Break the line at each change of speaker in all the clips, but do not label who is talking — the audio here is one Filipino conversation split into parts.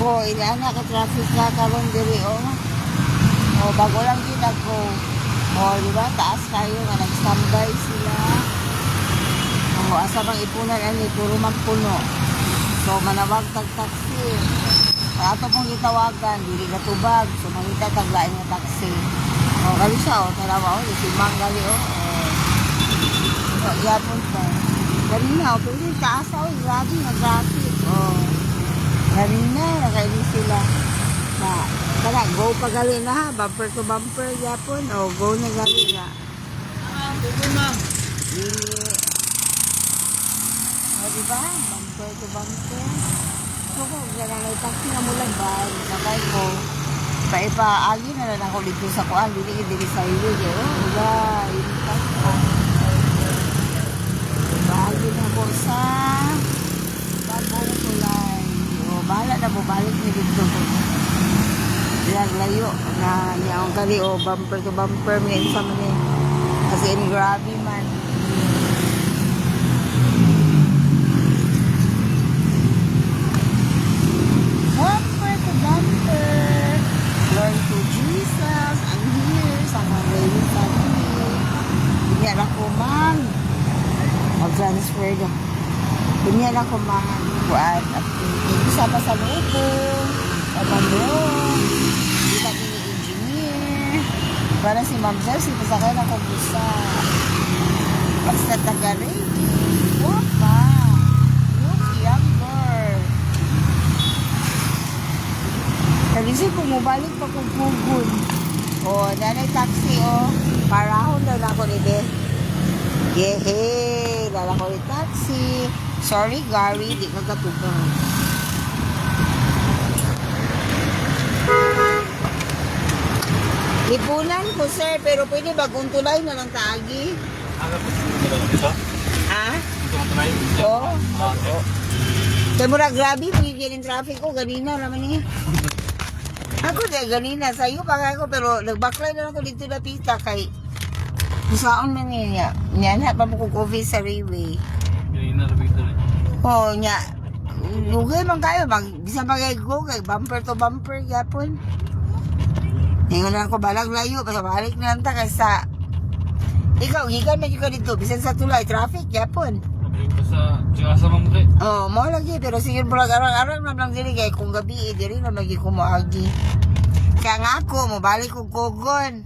ko, ilaan ka traffic na karon diri o. O, bago lang din ako. O, di ba? Taas kayo nga nag-standby sila. O, asa bang ipunan ani, puro magpuno. So, manawag tag-taxi. Sa ato pong gitawagan, dili na tubag. So, mangita taglain nga taxi. O, gali siya o, tarawa o, isimang gali o. O, yapon pa. Kanina o, pero yung taas o, grabe na traffic. O, kanina, nakainis sila. Kaya, go pa gali na ha, bumper to bumper, yapon. O, go na gali na.
Sige ma'am.
Dili. O, diba? Bumper to bumper. So, kung gano'n may taxi na mula ba, sakay ko. Paipaagi na lang ako dito sa kuan, dili sa highway. Oh, wala, impact pa. Baagi na po sa bagong tulay. O, bahala na po, balik niyo dito po. Layo na niya ang kali, o, bumper to bumper, minsan sa mga. Kasi in grabe man. Bumper to bumper. Glory to Jesus. I'm here sa mga ladies family. Hindi ako man. Mag-transfer na. Hindi ako man. Buwan. At isa pa sa lubong. Sa bandong. Hindi pa engineer. Para si Ma'am Jess, ipasakay na ko busa. Basta taga-ready. Wapa. Look younger. Kasi kung mabalik pa kung pugod. O, nanay taxi, o. Parahon na lang ako nila. Yehe! Lala ko ni taxi. Sorry, Gary. Di ka katugang. Lipunan ko, sir. Pero pwede bagong tulay na lang taagi.
Dito?
Ha?
Dito mo tunay?
Oo. Oo. Kaya mura grabe, magiging traffic ko. Ganina naman eh. Ako dahil ganina, sa'yo pa ako, pero nagbaklay na ako dito na pita kay kusaon man niya. Niyan, pa mo kong coffee sa railway.
Ganina, labig ito rin.
Oo, niya. Lugay man kayo, bisa magay ko, kay bumper to bumper, yapon. Ngayon na ako balag layo, balik na lang ta kaysa. Ikaw, gikan na ka dito, bisan sa tulay, traffic, yapon.
Labig pa sa mamre.
Oo, mo lagi, pero sige, bulag arang-arang na lang dili, kaya kung gabi, dili na lagi kumuagi. Kaya nga ako, mabalik ko kogon.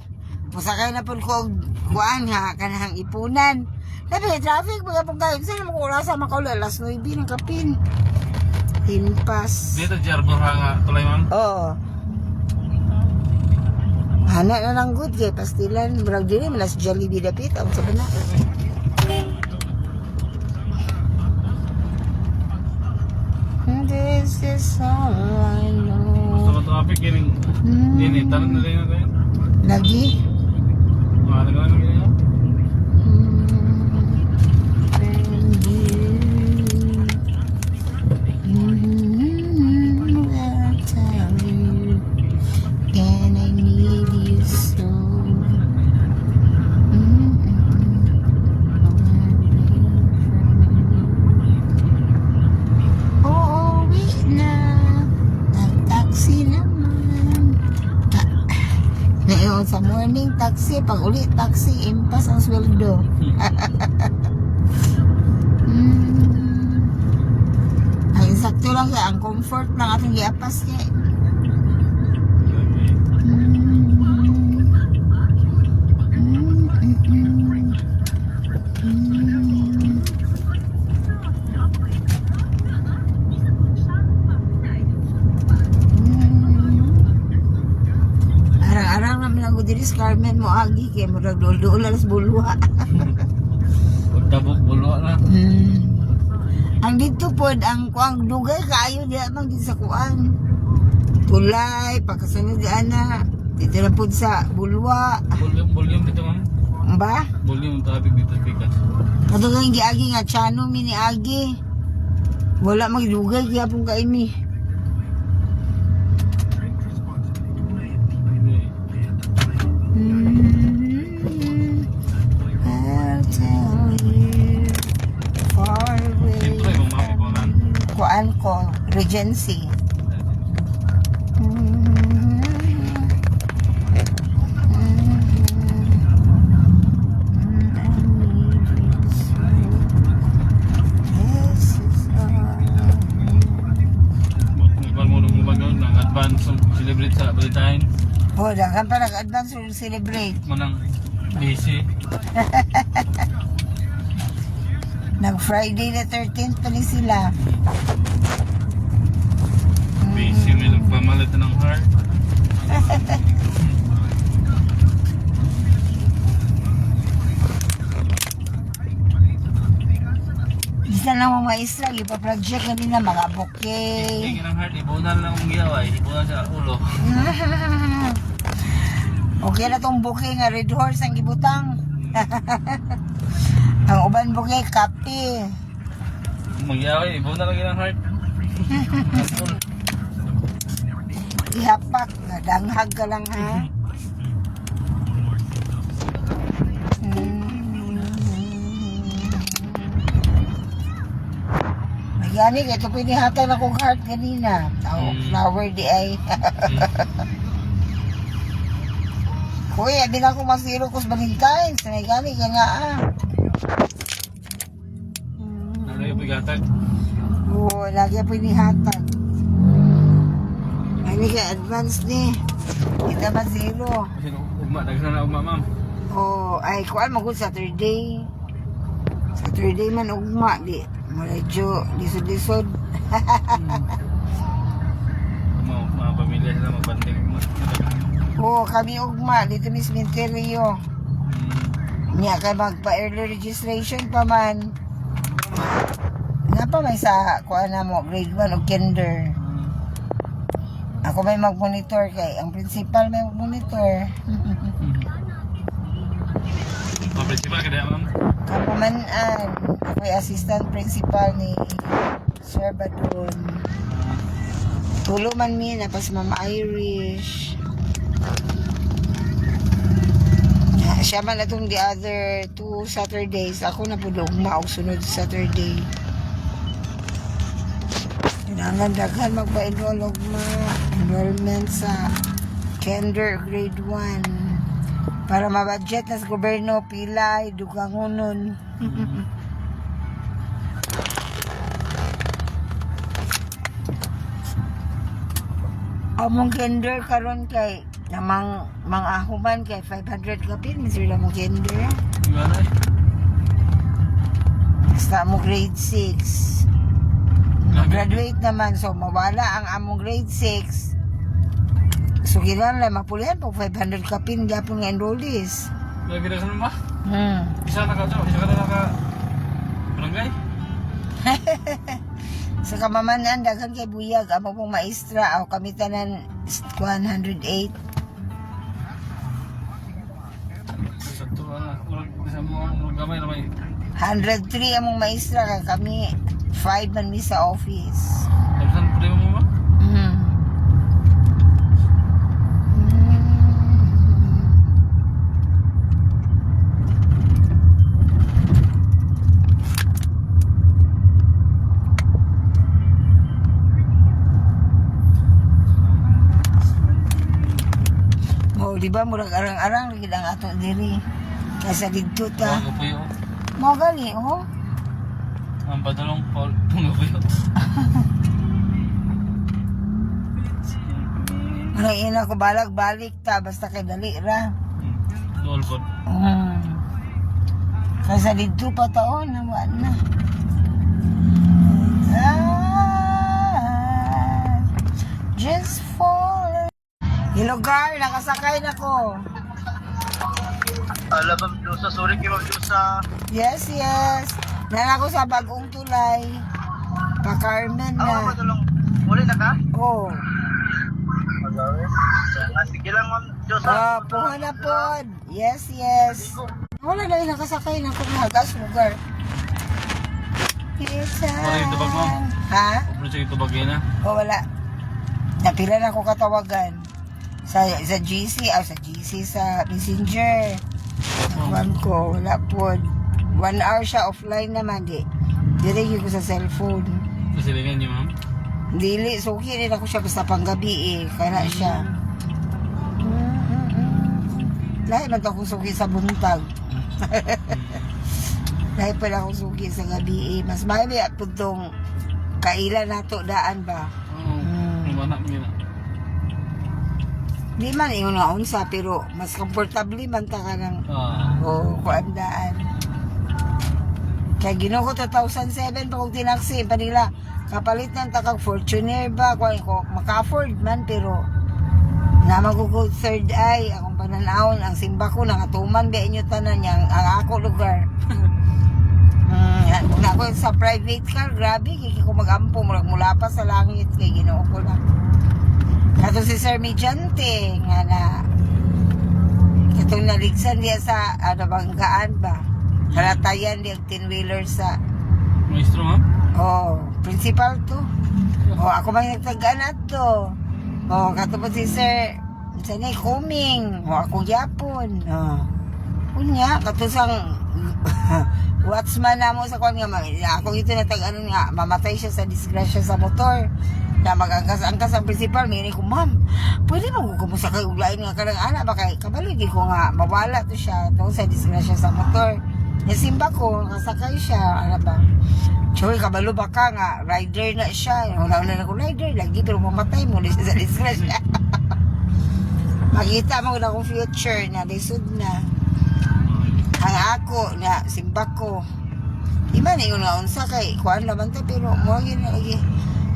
Musakay na po ko kuan ha, kanahang ipunan. Labi, traffic, mga pong kayo. Saan naman ko orasa makaula? Alas 9 ng kapin. Himpas.
Dito, Jarbor nga tulay ma'am.
Oo. Hana na lang good kay pastilan. Murag dili, malas Jollibee dapit. Ang sabi na. This is all I know.
Gusto mo traffic, yun yung tanan na rin na tayo.
Lagi?
Mahal ka lang yun.
And I need you so. Oo, wait na. Nag-taxi naman. Ngayon sa morning taxi, pag ulit taxi, impas ang sweldo. Ang insakto lang kaya, ang comfort lang ating giapas niya. Arang-arang naman ako diri sa Carmen mo agi kay murag dul-dul alas bulwa.
Dabok bulo na.
Ang dito pod ang kuang dugay kaayo di man gid sa kuan. Tulay pagkasunod ana. Dito na pod sa bulwa.
Volume dito ma'am.
Ba?
Volume traffic dito pikas.
Kadugang giagi nga tiano mini agi. Wala magdugay gyapon kaini. I'll tell you far away.
Siyempre, bumapit mo man.
Kuan ko, Regency.
Ikaw mo nung lumagaw ng advance ng celebrate sa Valentine.
Oh, dagan pa nag-advance or celebrate.
Manang busy.
Nag-Friday the 13th pa ni sila.
Busy may nagpamalit ng heart.
Isa lang mga maestra, ipa-project kanina mga bouquet.
Hindi ng heart, ibunan lang ang giyaway. Ibunan sa ulo.
Okay na tong bouquet nga red horse ang gibutang. Ang uban bouquet, kape.
Magyaway, ibunan lang ng heart.
Ihapak, danghag ka lang ha. Magani, ito pinihatan akong heart kanina. Flower di ay. Kuy, abi na ako masiro ko sa Valentine's. Sanay gani ka nga ah.
Ano yung bigatag?
Oo, lagi ako inihatag. Ay, ka advance ni. Kita ba zero?
Kasi ugma, nagsan na ugma ma'am.
Oo, ay, kuan magod Saturday. Saturday man ugma, di. Medyo lisod-lisod.
Mga pamilya sila magbanding ugma.
Oo, kami ugma, dito ni cementerio. Niya kay magpa-early registration pa man. Nga pa may sa kuan na mo, grade 1 o kinder. Ako may mag-monitor kay ang principal may mag-monitor.
Principal ka dyan ma'am?
Kapumanan, ako ay assistant principal ni Sir Badun. Tulo man mi na pas Ma'am Irish. Siya man atong the other 2 Saturdays. Ako na po ugma og sunod Saturday. Kailangan daghan magpa-enroll ugma. Enrollment sa kinder grade 1. Para mabudget na sa gobyerno, pilay, dugangunon. Among kinder karon kay namang mga ahuman kay 500 kapin misir na mong kinder.
Gimana eh?
Basta mo grade 6. Graduate naman, so mawala ang among grade 6. So kailangan lang mapulihan po 500 kapin gapon nga enrollees.
Lagi na sa ba?
Hmm.
Isa ka na naka barangay?
Sa kamamanan, daghan kay buyag, amo pong maestra, o kami tanan 108.
Sa tuwa na. Sa mga gamay na may
103 among maestra, kay kami 5 man mi sa office.
Saan problema mo ba?
Hmm. Oh, di ba murag arang-arang lagi ang ato diri. Kaysa didto ta.
Ako po yun.
Mo gali, oh.
Ang padulong Paul. Tungo po yun.
Ano ina ko balag-balik ta basta kay dali ra.
Dual po.
Kaysa didto pa taon na wa na. Just fall. Hilugar, nakasakay na ko.
Alam ma'am Diyosa, sorry kay ma'am Diyosa.
Yes, yes. Nana ko sa bagong tulay. Pa Carmen na.
padulong. Muli na ka?
Oh.
Sige lang ma'am Diyosa.
Ah, puha na pod. Yes, yes. Wala na yung nakasakay na kung hagas lugar. It's
Wala yung tubag, ma'am?
Ha?
Ano siya itubag yun na?
O wala. Napila na ko katawagan. Sa GC, sa GC sa Messenger. Nakuhan ko, wala po. 1 hour siya offline naman, di. Dire yun ko sa cellphone.
Nasilingan niyo ma'am?
Dili, suki rin ako siya basta panggabi kaya siya. Lahi man to akong suki sa buntag. Lahi pa na akong suki sa gabi mas may at putong kailan nato daan ba?
Oo. Wala mo yun.
Di man ingon nga unsa pero mas komportable man ta ka ng kuandaan. Kaya ginoo ko 2007 pa kong tinaksi pa nila kapalit ng takag Fortuner ba ko maka-afford man pero na magugod third eye akong pananawon ang simba ko nangatuman ba inyo tanan yang ang ako lugar. Kung ako sa private car grabe kiki ko magampo mula pa sa langit kay ginoo ko na. Kato si Sir Mediante nga na katong naligsan diya sa banggaan ba halatayan diya 10-wheeler sa
Maestro, ma'am?
principal to ako man nagtagaan na to kato po si Sir sanay kuming ako yapon unya kato sang watchman na mo sa kwan nga ako ito natagaan nga mamatay siya sa disgrasya sa motor na mag-angkas ang principal, may ko, ma'am, pwede mo kumusta kay uglain nga karang anak ba kay kabaligi ko nga mawala to siya tungkol sa disgrasya sa motor. Nasimba ko, nasakay siya, ano ba? Choy, kabalo ba ka nga, rider na siya. Una-una na ko, rider lagi, pero mamatay mo siya sa disgrasya. Makita mo na akong future na, lisod na. Ang ako, na simba ko. Iba na yun nga, unsa kay, kuhaan naman to, pero mo yun na lagi.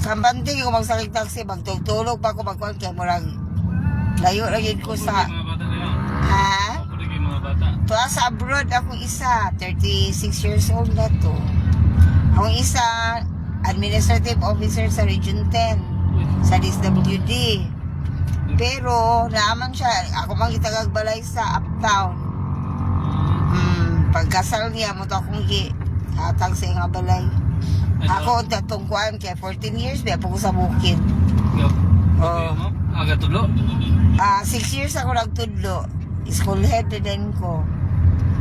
Kampante ko magsakit taxi, magtulog pa ako magkuhan kaya murag layo lagi ko sa... Ha? To sa abroad ako isa, 36 years old na to. Ang isa, administrative officer sa Region 10, sa DSWD. Pero, naaman siya, ako mang itagagbalay sa uptown. Pagkasal niya, mo to akong hatag sa nga balay. Ako, tatungkuan kaya 14 years, biya po ko sa bukid.
Aga tudlo?
6 years ako nagtudlo. School head na din ko.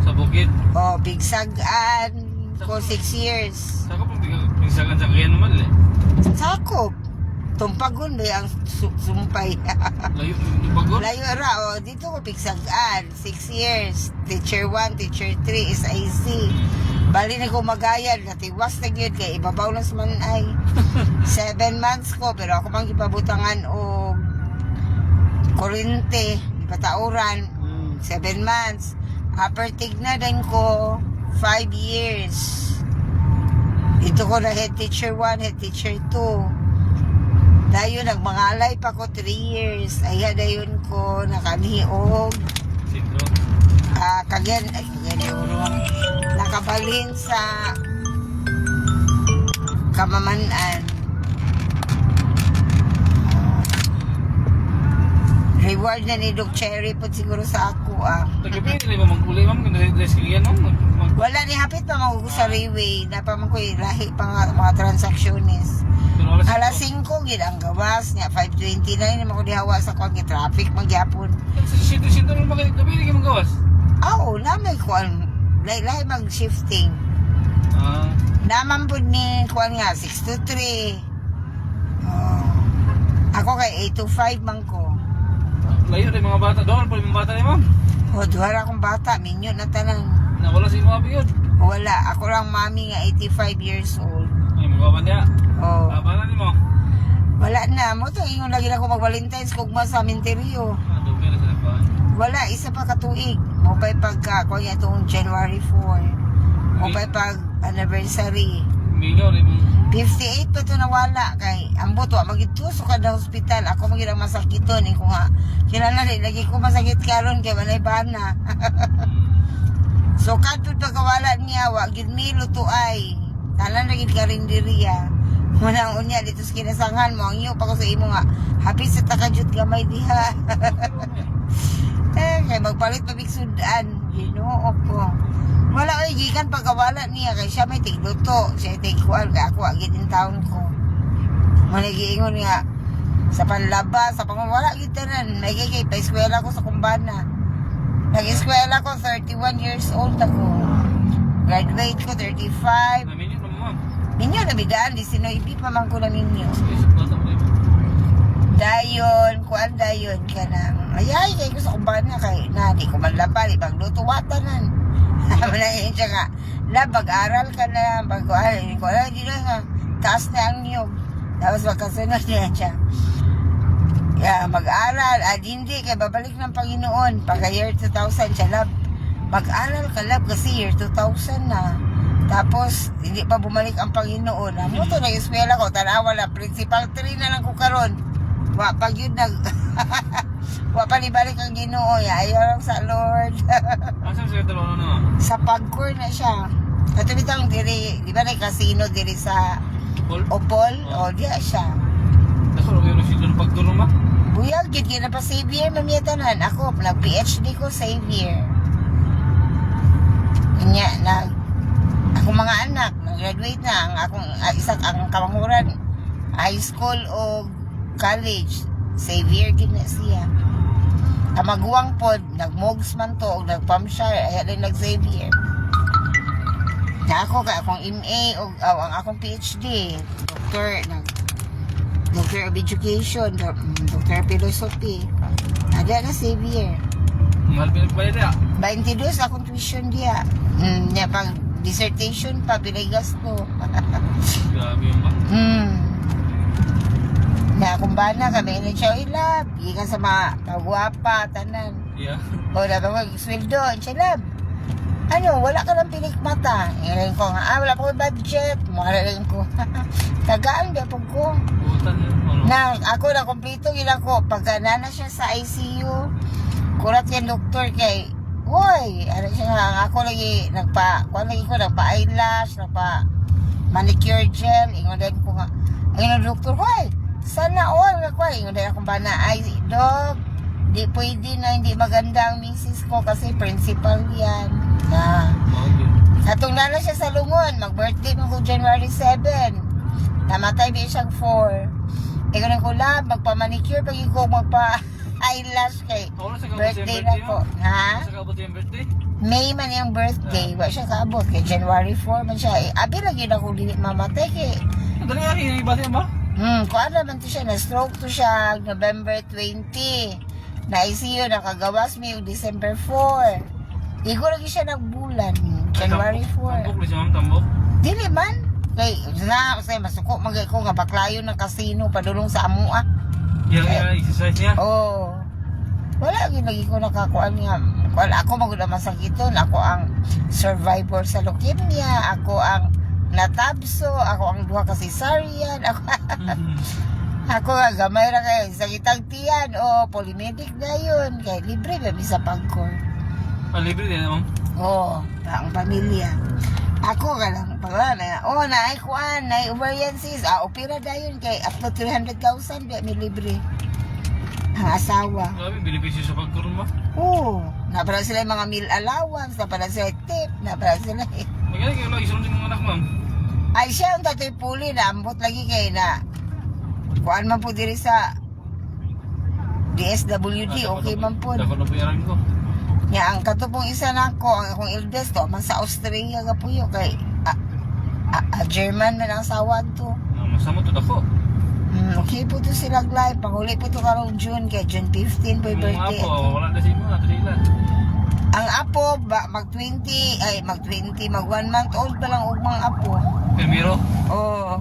Sa bukid?
Big Sagan ko 6 years.
Sako pang pigsagan sa kaya naman
Sakop. Tumpagon ba yung sumpay?
Layo, tumpagon?
Layo ra, dito ko Big Sagan, 6 years. Teacher 1, teacher 3 is IC. Bali na ko magayan, natiwas na yun kay ibabaw na sa manay. 7 months ko, pero ako mang ipabutangan o kurente, ipatauran, 7 months. Upper tig na din ko, 5 years. Ito ko na head teacher 1, head teacher 2. Dayon, nagmangalay pa ko 3 years. Ay, dayon ko, nakaniog.
Sintro?
Kagyan yung nakabalhin sa Kamamanan. Reward na ni Doc Cherry po siguro sa ako
Tagapin, hindi ba magkulay ma'am? Nag-dress kaya ma'am?
Wala ni hapit pa magugo sa railway. Napaman ko lahi pa mga transactionist. Alas 5 gid ang gawas niya 5:29 naman ko dihawa sa kwan traffic magyapon.
Sa sinto mo magabi hindi mo gawas?
Na may kwan lahi mag-shifting. Naman po ni kwan nga 6 to 3. Ako kay 8 to 5 man ko.
Layo rin mga bata. Doon po yung mga bata ni ma'am?
Duwara akong bata, minyo na tanan.
Nawala si mga biyod?
Wala, ako lang mami nga 85 years old.
Ay, magawa niya? Bala ni mo?
Wala na, mo to ingon lagi na ako mag-Valentine's kugma sa minteryo.
Doon na sa ba?
Wala, isa pa katuig. Mo pa'y pagka, kung yan itong January 4. Mo pa'y pag anniversary.
Mingaw rin mo?
58 pa ito nawala kay ambot wa magituso ka na hospital ako magilang masakiton ko nga kilala lagi ko masakit karon kay walay bana. So kadto pagkawala niya wa gid mi lutuay tanan lagi karinderiya manang unya dito sa kinasanghan mo ang iyo pa ko sa imo nga happy sa takajut gamay diha. Kay magpalit pa bigsudan Ginoo ko. Wala ay gikan pagkawala niya kay siya may tigluto. Siya tigkuan kay ako agit in town ko. Manigiingon nga sa panlaba, sa pangwala gid tanan. May kay pa-eskwela ko sa Kumbana. Nag-eskwela ko 31 years old ako. Graduate ko 35.
Naminyo na mo ma'am?
Ninyo na bidaan, di sinoibi pa man ko na ninyo.
Yes, bata mo rin.
Dayon, kuan dayon ka nang, ayay, kay gusto kong bana kay nadi ko man lapal, ibang luto watanan. Haman na yun siya nga, mag-aral ka na, mag-aral, hindi ko alam, hindi na nga, taas na ang niyog. Tapos magkasunod niya siya. Mag-aral, hindi, kay babalik ng Panginoon, pagka year 2000 siya, lab, mag-aral ka, lab, kasi year 2000 na. Tapos, hindi pa bumalik ang Panginoon. Amo to, nag-eskwela ko, tanawa na, principal 3 na lang ko karon. Wa pag yun wa pa libalik ang Ginoo ya ayaw lang sa Lord.
Asa siya talo na?
Sa pagkor na siya. Katulitang diri, di ba na casino diri sa
Paul?
Opol? O, diya siya.
Ako lang yung sila ng pagtulong ma?
Buyag, yun kina pa Xavier, mamiyatanan. Ako, nag-PhD ko Xavier. Kanya, akong mga anak, nag-graduate na, ang kamanguran, high school o college, Xavier din na siya. Kamaguwang pod, nag-mogs man to, o nag-pamshire, ay rin nag-Xavier. Na ako, akong MA, o ang akong PhD, Doctor of Education, Doctor of Philosophy. Ada na Xavier.
Mahal pinagbayad ya?
22 akong tuition dia. Nya pag dissertation pa, pinagas ko.
Grabe yung ba?
Na kung ba na kami na siya ilab, ikan sa mga pagwapa, tanan.
Yeah.
O na ba mag-sweldo, siya lab. Ano, wala ka ng pinikmata. Ngayon ko nga, wala pa ko budget. Mukha rin ko. Tagaan, di po ko.
Butan yun. Ano?
Na, ako na kompleto gila ko. Pagka na siya sa ICU, kurat yung doktor kay, woy, ano siya nga, ako lagi, nagpa-eyelash, nagpa-manicure gel, ingon din ko nga, ayun ang doktor, woy, sana all, ingon din akong ba na, ay, dog, di pwede na, hindi maganda ang misis ko kasi principal yan, na,
Mahal yun.
katong na siya sa lungon, mag-birthday mo ko January 7, namatay din siyang 4, ingon ko lab, magpa-manicure, pag ko magpa-eyelash kay,
Ako na sa kabot
birthday
yung
na
birthday
ko.
mo?
Ha?
Sa kabot yung birthday?
May man yung birthday. Wa siya kaabot. Kay January 4 man siya. Abi lagi na kung dili mamatay kay.
Dali aki, yung iba siya ba?
Kuan naman to siya. Na-stroke to siya November 20. Na-ICU, nakagawas may December 4. Igo lagi siya nagbulan. January 4.
Tambok, si ma'am tambok.
Dili man. Kay, say, masuko magay ko nga baklayo ng casino padulong sa amua.
Yung exercise niya.
Oh. Wala lagi ko nakakuan nga. Wala ako magud masakiton. Ako ang survivor sa leukemia. Ako ang natabso. Ako ang duha ka cesarean. Ako nga gamay ra kay sakitang tiyan o polymedic na yun. Kay libre ba sa pagkor.
Libre din ma'am.
Oo, ang pamilya. Ako ka lang, pagla na, naay kuan, naay ovarian cyst, opera dayon kay up to 300,000 di may libre. Ang asawa.
Grabe, benepisyo sa pagkaroon ba?
Oo, napala sila yung mga meal allowance, napala sila tip, napala sila
Magaling kayo lagi sunod yung mga anak ma'am.
Ay siya, ang tatoy puli na, ambot lagi kay na, kuan man po diri sa DSWD, okay man po.
Dapat na po yaran ko.
Nga, ang katupong isa na ko, ang akong eldest to, man sa Australia ka po yun, kay German man ang asawa to.
Masama to dako.
Okay po to silang live. Panghuli po to karong June, kaya June 15 po yung
Mga
birthday.
apo, wala na si mo, ato sila.
Ang apo, mag-20, mag 1 month old pa lang ugmang apo.
Primero?
Oo.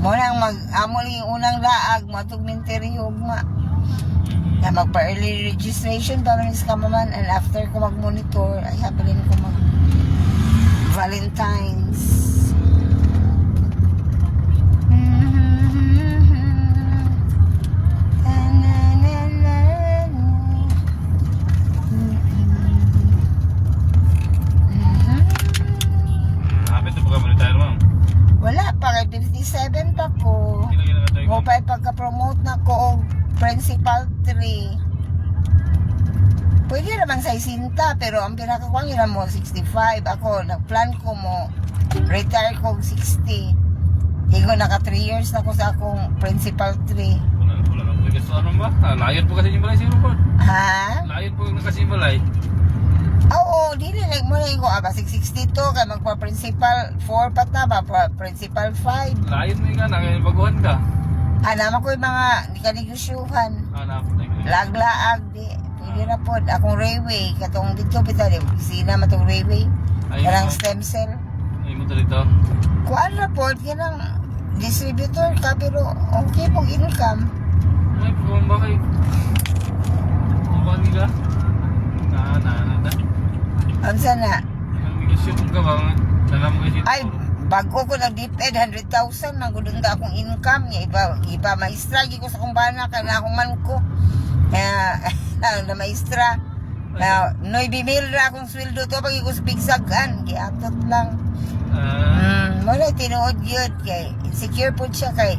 Muna amo lang yung unang laag, matug minteryo ugma. Na magpa-early registration pa rin sa kamaman, and after ko mag-monitor, ay habilin ko Valentine's.
Hapit na po ka retire ma'am.
Wala pa, kay 57 pa ko.
Kailan kinakatay
Mo
ko?
pa pagka-promote na ko og Principal 3. Pwede naman sa isinta, pero ang pinakakuha nila mo 65. Ako, nagplan ko mo retire ko og 60. Higo naka 3 years na ko sa akong Principal 3.
Wala na po yung gusto ano ba? Layon po kasi yung balay si Robert.
Ha?
Layon po yung kasi yung balay.
Oo, dili like mo na ko basig 62 kay magpa-principal 4 pa ta ba principal 5.
Lain mo nga na, kaya baguhan ka.
Naman ko yung mga di ka negosyuhan.
Hanap.
Laglaag di. Pwede na po. Akong railway. Katong dito pita di. Opisina matong railway. Karang stem cell.
Ay mo dito.
Kuan na po. Kanang distributor ka pero okay pong income.
Ay, pagkaman ba kayo? Bukan ka? Na.
Amsa na.
Nag-negotiate ka ba? Alam mo kasi.
Ay, bago ko nag-diped 100,000 nang gudong da akong income niya. Iba maestra. Gi ko sa kong bana. Kaya akong man ko. Kaya, na maestra. Na, 9,000 ra akong sweldo to. Pag ko sa bigsagan. Giatot lang. Muna tinuod yun. Kay, insecure po siya kay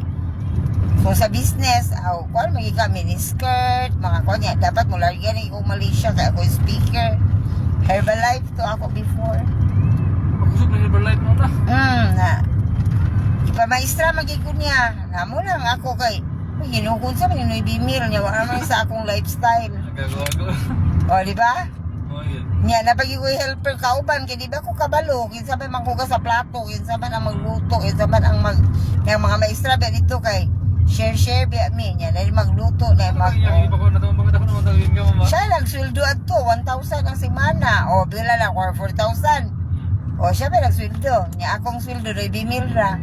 kung sa business, kung may ka miniskirt, mga konya, dapat mo largyan yung Malaysia, kaya ako yung speaker. Herbalife to ako before.
Pag-usap na Herbalife mo na.
Ipamaestra magiging niya. Namo lang ako kay, ginukun sa mga 9,000 niya, wala naman sa akong lifestyle.
Nagagawa.
O, di ba?
Oh, yun.
Niya, napagig ko yung helper kauban, kaya di ba ko kabalo, kinsa ba mangkuga sa plato, kinsa ba ang magluto, kinsa ba ang yung mga maestra, ba dito kay, share biya mi niya na magluto na
Iba ko na ito. Bakit ako naman tawin ka mama?
siya nagsweldo ato 1,000 ang semana o bila lang or 4,000 o siya ba nagsweldo niya akong sweldo na 9,000 ra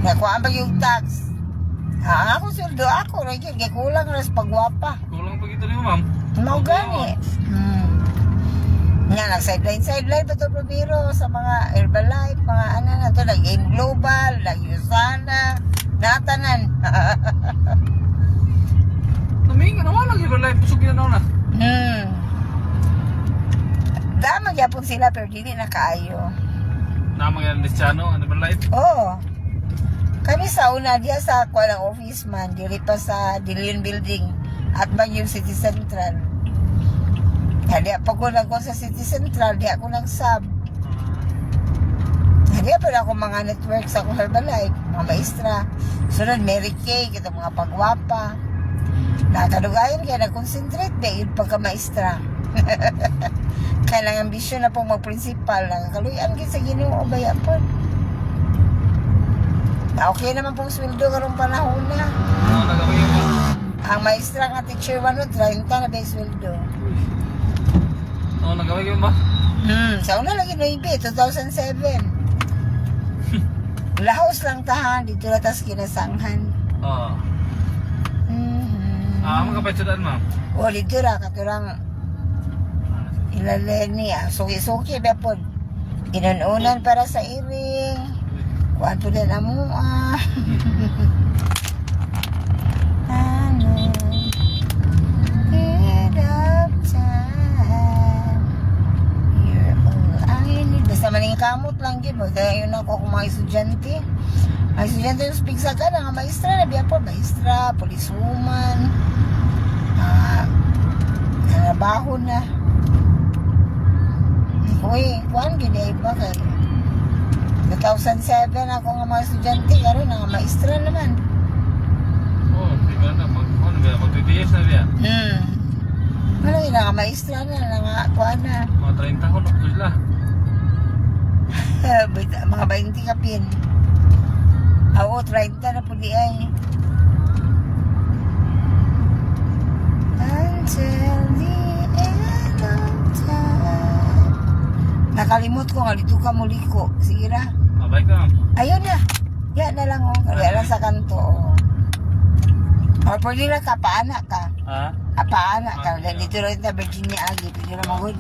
nga kuhaan pa yung tax akong sweldo ako rin kaya kulang ras pagwapa
Kulang pag ito niyo ma'am.
mau gani nga nag-sideline pa to Pabiro sa mga Herbalife mga ano na to nag-Game Global nag-Usana natanan.
Naminga naman lang Herbalife. Pusog yun na.
Dama gyapon sila pero dili na kaayo.
Namang yan Lestiano, Herbalife.
Oo. Kami sa una diya sa kuwalang office man, dili pa sa Dilion Building at Baguio City Central. Kadi pa ko nagko sa City Central, di ako nag-sub. Hindi pa ako mga network sa akong Herbalife, mga maestra. Sunod, Mary Kay, kita mga pagwapa. Nakadugayan kaya nag-concentrate ba yun pagka-maestra. Kaya lang ambisyon na pong mag-principal. Nakakaluyan kayo sa Ginoo, baya po. Okay naman pong sweldo karong panahon na.
Oo, nagawin mo.
Ang maestra nga teacher 1 30 na ba yung sweldo?
Oo, nagawin mo ba?
Sa una lagi 9, 2007. Lahos lang tahan, dito na tas kinasanghan.
Oo. Magkapatsudan ma'am.
O, dito ra, katurang ilaleni suki-suki ba po. Inununan para sa iring. Kuhaan po din amo Ano, get up time. You're all I need. Basta maning kamot lang yun. Kaya yun ako kung mga estudyante. Mga estudyante yung speak sa ka na maestra na biya po. Maestra, policewoman. Trabaho na. Uy, kuhan gini iba kay 2007 ako nga mga estudyante. Karoon nga maestra naman.
Oo, di ba na? Mag-BBS na biya.
Ano yun, nga maestra na, nga kuhan na.
Mga 30 ko, nukto sila.
Mga 20 kapin. Oo, 30 na po di ay. Until the end of time. Nakalimot ko nga, dito ka muli ko. Sige na.
Mabay ka ma'am.
Ayun na. Yan na lang oh. Kaya lang sa kanto oh. Or pwede na ka, paana ka.
Ha?
Paana ka. Dito rin na Virginia Agi. Pwede na magod.